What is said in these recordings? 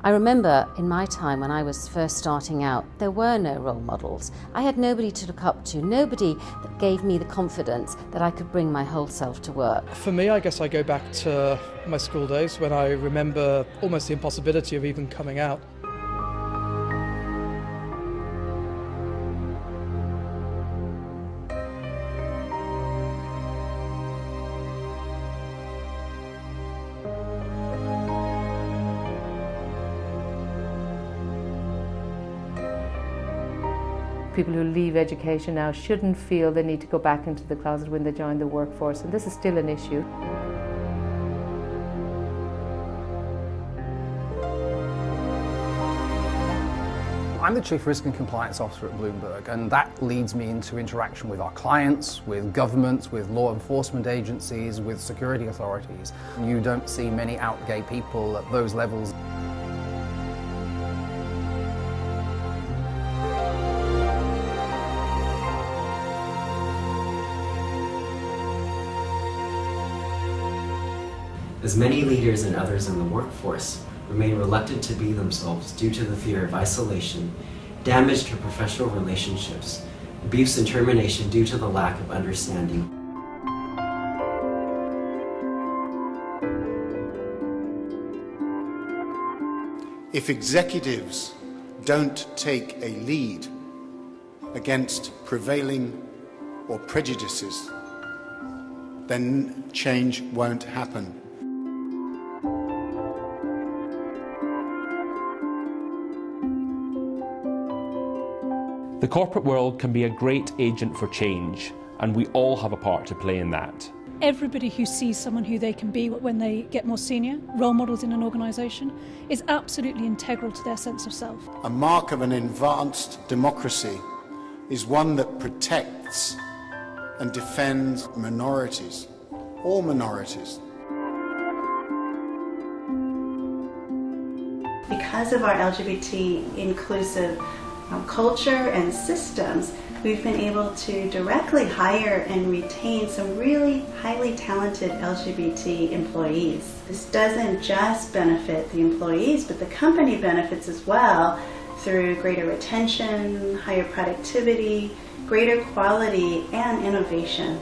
I remember in my time when I was first starting out, there were no role models. I had nobody to look up to, nobody that gave me the confidence that I could bring my whole self to work. For me, I guess I go back to my school days when I remember almost the impossibility of even coming out. People who leave education now shouldn't feel they need to go back into the closet when they join the workforce, and this is still an issue. I'm the Chief Risk and Compliance Officer at Bloomberg, and that leads me into interaction with our clients, with governments, with law enforcement agencies, with security authorities. You don't see many out gay people at those levels. As many leaders and others in the workforce remain reluctant to be themselves due to the fear of isolation, damage to professional relationships, abuse and termination due to the lack of understanding. If executives don't take a lead against prevailing or prejudices, then change won't happen. The corporate world can be a great agent for change, and we all have a part to play in that. Everybody who sees someone who they can be when they get more senior, role models in an organisation, is absolutely integral to their sense of self. A mark of an advanced democracy is one that protects and defends minorities, all minorities. Because of our LGBT inclusive culture and systems, we've been able to directly hire and retain some really highly talented LGBT employees. This doesn't just benefit the employees, but the company benefits as well through greater retention, higher productivity, greater quality, and innovation.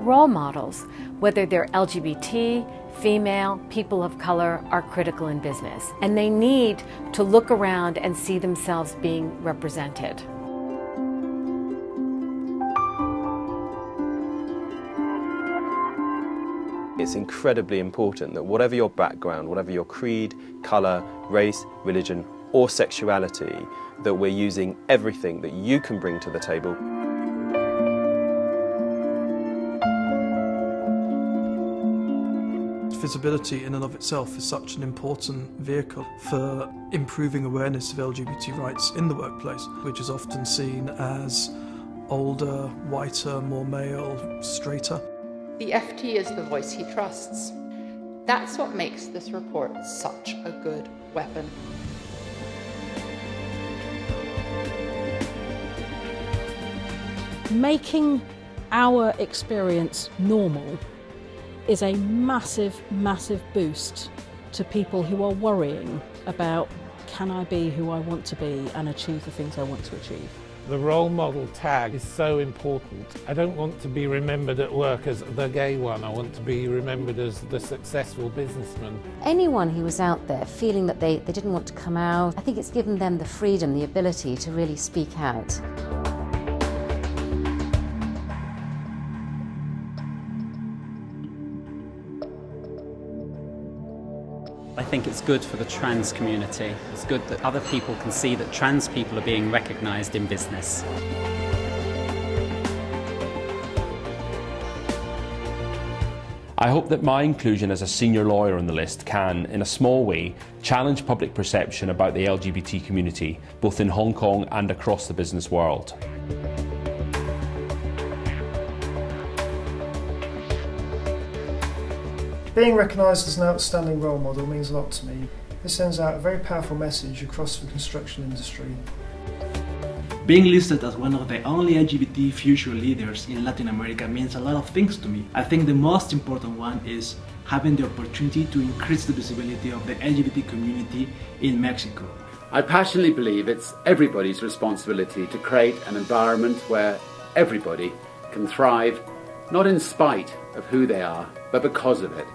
Role models, whether they're LGBT, female, people of color, are critical in business, and they need to look around and see themselves being represented. It's incredibly important that whatever your background, whatever your creed, colour, race, religion or sexuality, that we're using everything that you can bring to the table. Visibility in and of itself is such an important vehicle for improving awareness of LGBT rights in the workplace, which is often seen as older, whiter, more male, straighter. The FT is the voice he trusts. That's what makes this report such a good weapon. Making our experience normal is a massive, massive boost to people who are worrying about, can I be who I want to be and achieve the things I want to achieve? The role model tag is so important. I don't want to be remembered at work as the gay one. I want to be remembered as the successful businessman. Anyone who was out there feeling that they didn't want to come out, I think it's given them the freedom, the ability to really speak out. I think it's good for the trans community. It's good that other people can see that trans people are being recognised in business. I hope that my inclusion as a senior lawyer on the list can, in a small way, challenge public perception about the LGBT community, both in Hong Kong and across the business world. Being recognised as an outstanding role model means a lot to me. This sends out a very powerful message across the construction industry. Being listed as one of the only LGBT future leaders in Latin America means a lot of things to me. I think the most important one is having the opportunity to increase the visibility of the LGBT community in Mexico. I passionately believe it's everybody's responsibility to create an environment where everybody can thrive, not in spite of who they are, but because of it.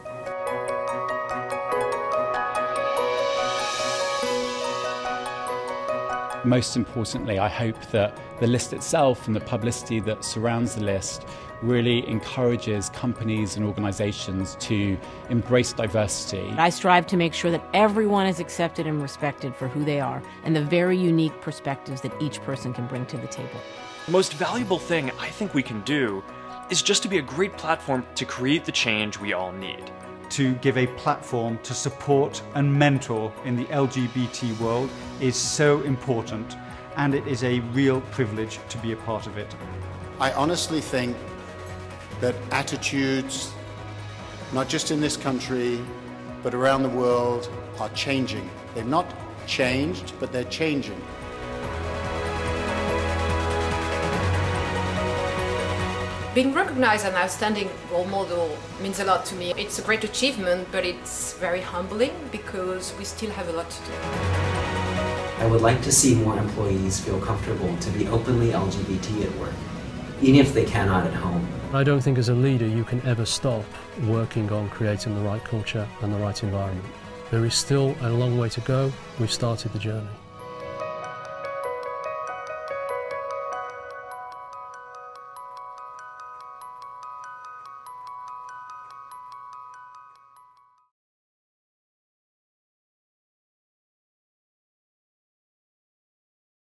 Most importantly, I hope that the list itself and the publicity that surrounds the list really encourages companies and organisations to embrace diversity. I strive to make sure that everyone is accepted and respected for who they are and the very unique perspectives that each person can bring to the table. The most valuable thing I think we can do is just to be a great platform to create the change we all need. To give a platform to support and mentor in the LGBT world is so important, and it is a real privilege to be a part of it. I honestly think that attitudes, not just in this country, but around the world, are changing. They've not changed, but they're changing. Being recognized as an outstanding role model means a lot to me. It's a great achievement, but it's very humbling because we still have a lot to do. I would like to see more employees feel comfortable to be openly LGBT at work, even if they cannot at home. I don't think as a leader you can ever stop working on creating the right culture and the right environment. There is still a long way to go. We've started the journey.